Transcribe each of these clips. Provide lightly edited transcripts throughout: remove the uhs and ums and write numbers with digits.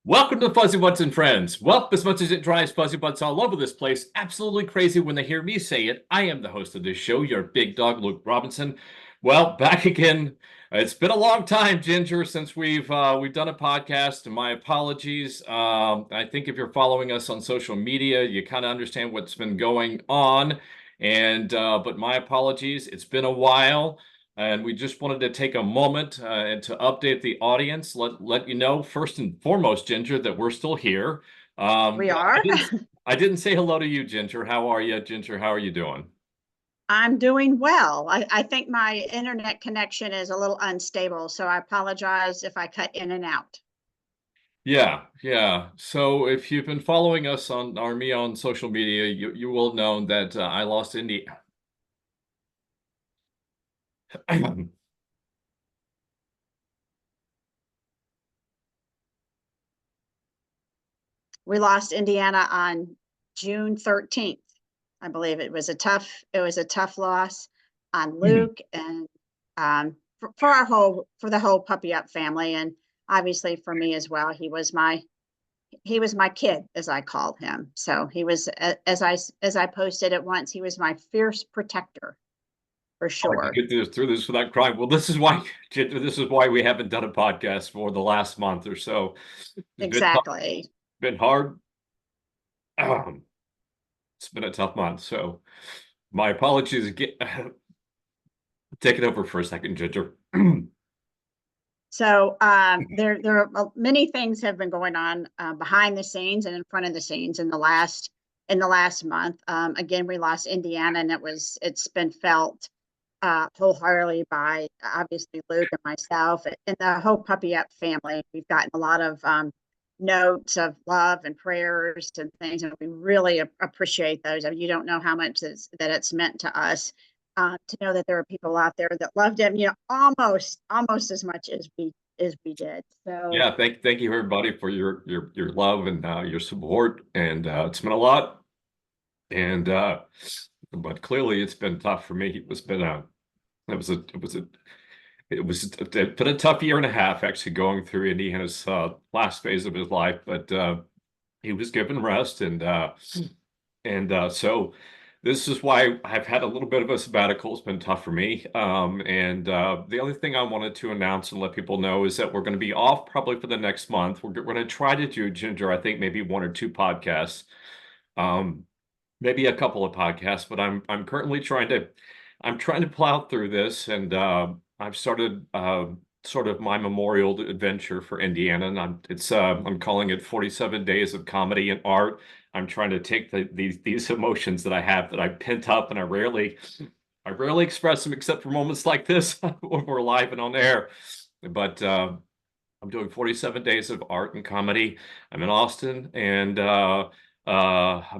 Welcome to Fuzzybutts and Friends. Well, as much as it drives Fuzzybutts all over this place absolutely crazy when they hear me say it, I am the host of this show, your big dog, Luke Robinson. Well, back again. It's been a long time, Ginger, since we've done a podcast. My apologies. I think if you're following us on social media, you kind of understand what's been going on. But my apologies. It's been a while. And we just wanted to take a moment and to update the audience, let you know first and foremost, Ginger, that we're still here. We I are. didn't say hello to you, Ginger. How are you, Ginger? How are you doing? I'm doing well. I think my internet connection is a little unstable, so I apologize if I cut in and out. Yeah, yeah. So if you've been following us on social media, you will know that I lost Indy. We lost Indiana on June 13th. I believe it was a tough loss on Luke and for the whole Puppy Up family, and obviously for me as well. He was my kid, as I called him. So he was, as I posted it once, he was my fierce protector for I can sure. get through this without crying. Well, this is why, Ginger, this is why we haven't done a podcast for the last month or so. It's been tough, Exactly. been hard. It's been a tough month, so my apologies. Take it over for a second, Ginger. So there are many things have been going on behind the scenes and in front of the scenes in the last month. Again, we lost Indiana, and it's been felt wholeheartedly by obviously Luke and myself and the whole Puppy Up family. We've gotten a lot of notes of love and prayers and things, and we really appreciate those. I mean, you don't know how much that it's meant to us to know that there are people out there that loved him, almost as much as we did. So Yeah, thank you everybody for your love and your support, and it's been a lot, and but clearly it's been tough for me. It was a it was a it's been a tough year and a half actually going through Indiana's last phase of his life, but he was given rest, so this is why I've had a little bit of a sabbatical. It's been tough for me. And the other thing I wanted to announce and let people know is that we're going to be off probably for the next month. We're going to try to do, Ginger, I think maybe one or two podcasts, um, maybe a couple of podcasts, but I'm currently trying to plow through this, and I've started sort of my memorial adventure for Indiana, and I'm calling it 47 Days of Comedy and Art. I'm trying to take these emotions that I have that I pent up, and I rarely express them except for moments like this when we're live and on air. But I'm doing 47 days of art and comedy. I'm in Austin, and I'm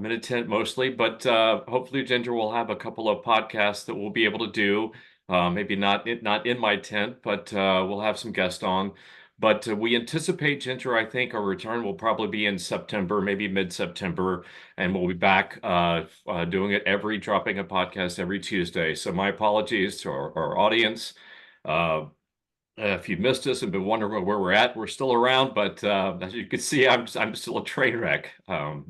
in a tent mostly, but hopefully Ginger will have a couple of podcasts that we'll be able to do. Maybe not in my tent, but we'll have some guests on. But we anticipate, Ginger, I think our return will probably be in September, maybe mid-September, and we'll be back dropping a podcast every Tuesday. So my apologies to our audience. Uh, if you missed us and been wondering where we're at, we're still around, but as you can see, I'm still a train wreck. So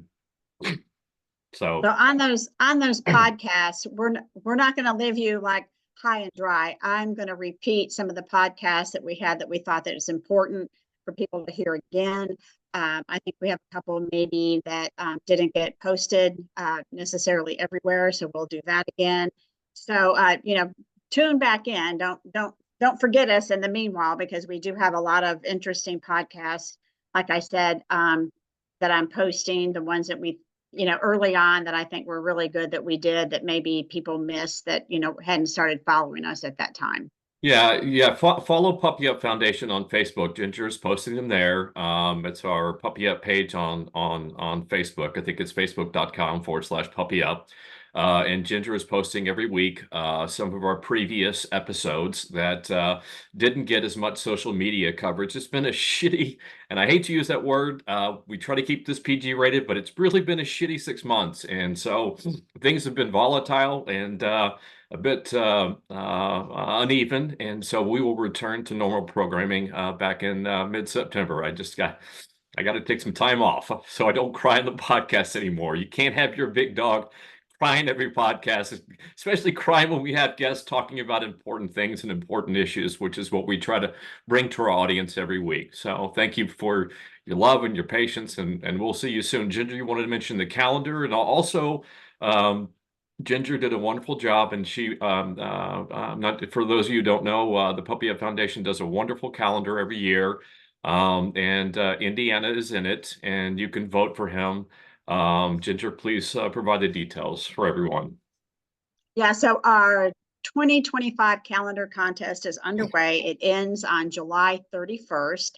So on those podcasts, we're not going to leave you like high and dry. I'm going to repeat some of the podcasts that we had that we thought that it's important for people to hear again. I think we have a couple maybe that didn't get posted necessarily everywhere, so we'll do that again. So tune back in. Don't forget us in the meanwhile, because we do have a lot of interesting podcasts. Like I said, that I'm posting, the ones that we early on that I think were really good that we did that maybe people missed that, hadn't started following us at that time. yeah. Follow Puppy Up Foundation on Facebook. Ginger is posting them there. It's our Puppy Up page on Facebook. I think it's facebook.com/Puppy Up. And Ginger is posting every week some of our previous episodes that didn't get as much social media coverage. It's been a shitty, and I hate to use that word. We try to keep this PG rated, but it's really been a shitty 6 months. And so things have been volatile and a bit uneven. And so we will return to normal programming back in mid-September. I just got I got to take some time off so I don't cry in the podcast anymore. You can't have your big dog crying every podcast, especially crying when we have guests talking about important things and important issues, which is what we try to bring to our audience every week. So thank you for your love and your patience, and we'll see you soon. Ginger, you wanted to mention the calendar, and also Ginger did a wonderful job, and she, not for those of you who don't know, the Puppy Up Foundation does a wonderful calendar every year, and Indiana is in it, and you can vote for him. Ginger, please provide the details for everyone. Yeah, so our 2025 calendar contest is underway. It ends on July 31st.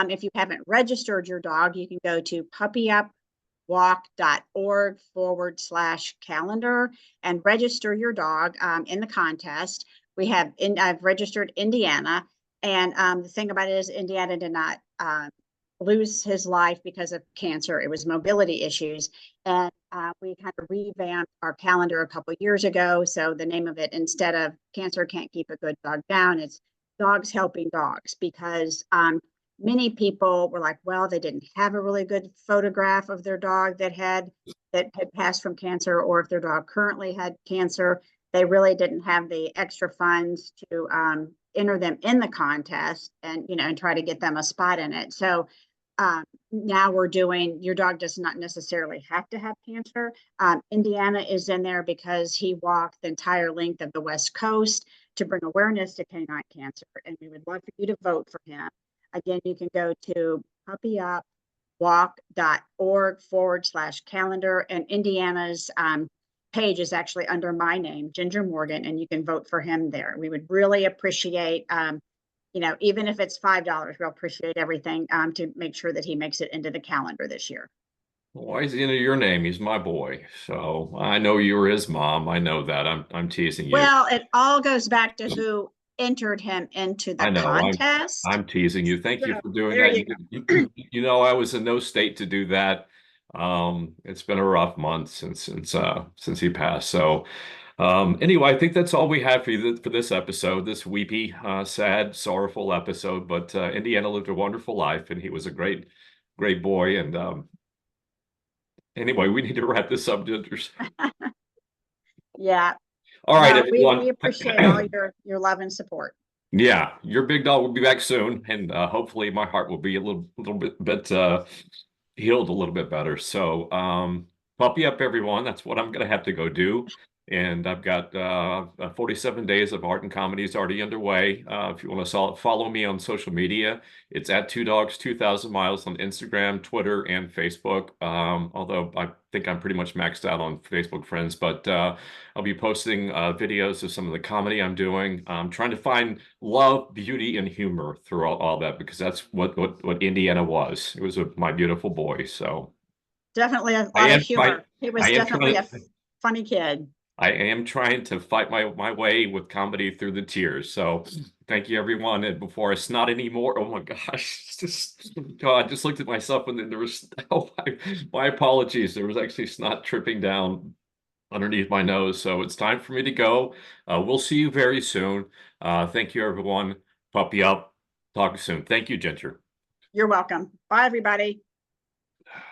If you haven't registered your dog, you can go to puppyupwalk.org/calendar and register your dog in the contest. I've registered Indiana, and the thing about it is Indiana did not lose his life because of cancer. It was mobility issues. And we kind of revamped our calendar a couple of years ago. So the name of it, instead of Cancer Can't Keep a Good Dog Down, it's Dogs Helping Dogs, because many people were like, well, they didn't have a really good photograph of their dog that had passed from cancer, or if their dog currently had cancer, they really didn't have the extra funds to enter them in the contest and, and try to get them a spot in it. So now we're doing, your dog does not necessarily have to have cancer. Indiana is in there because he walked the entire length of the West Coast to bring awareness to canine cancer, and we would love for you to vote for him. Again, you can go to puppyupwalk.org/calendar, and Indiana's page is actually under my name, Ginger Morgan, and you can vote for him there. We would really appreciate even if it's $5, we'll appreciate everything to make sure that he makes it into the calendar this year. Why is he into your name? He's my boy. So I know you were his mom. I know that. I'm teasing you. Well, it all goes back to who entered him into the I know. contest. I'm teasing you. Thank you So for doing there that. you go. I was in no state to do that. It's been a rough month since he passed. So anyway, I think that's all we have for this episode, this weepy, sad, sorrowful episode. But Indiana lived a wonderful life, and he was a great boy. And anyway, we need to wrap this up, Gingers. Yeah. All right, No, we everyone. appreciate all your love and support. Yeah, your big dog will be back soon, and hopefully my heart will be a little bit healed a little bit better. So, puppy up, everyone. That's what I'm gonna have to go do. And I've got 47 days of art and comedies already underway. If you want to follow me on social media, it's at 2dogs 2000 miles on Instagram, Twitter, and Facebook. Although I think I'm pretty much maxed out on Facebook friends, but I'll be posting videos of some of the comedy I'm doing. I'm trying to find love, beauty, and humor through all that, because that's what Indiana was. It was my beautiful boy. So Definitely a I lot of am humor. He was I am definitely a trying. funny kid. I am trying to fight my way with comedy through the tears. So thank you, everyone. And before I snot anymore, oh my gosh, God, I just looked at myself and then there was, my apologies. There was actually snot tripping down underneath my nose. So it's time for me to go. We'll see you very soon. Thank you, everyone. Puppy up. Talk soon. Thank you, Ginger. You're welcome. Bye, everybody.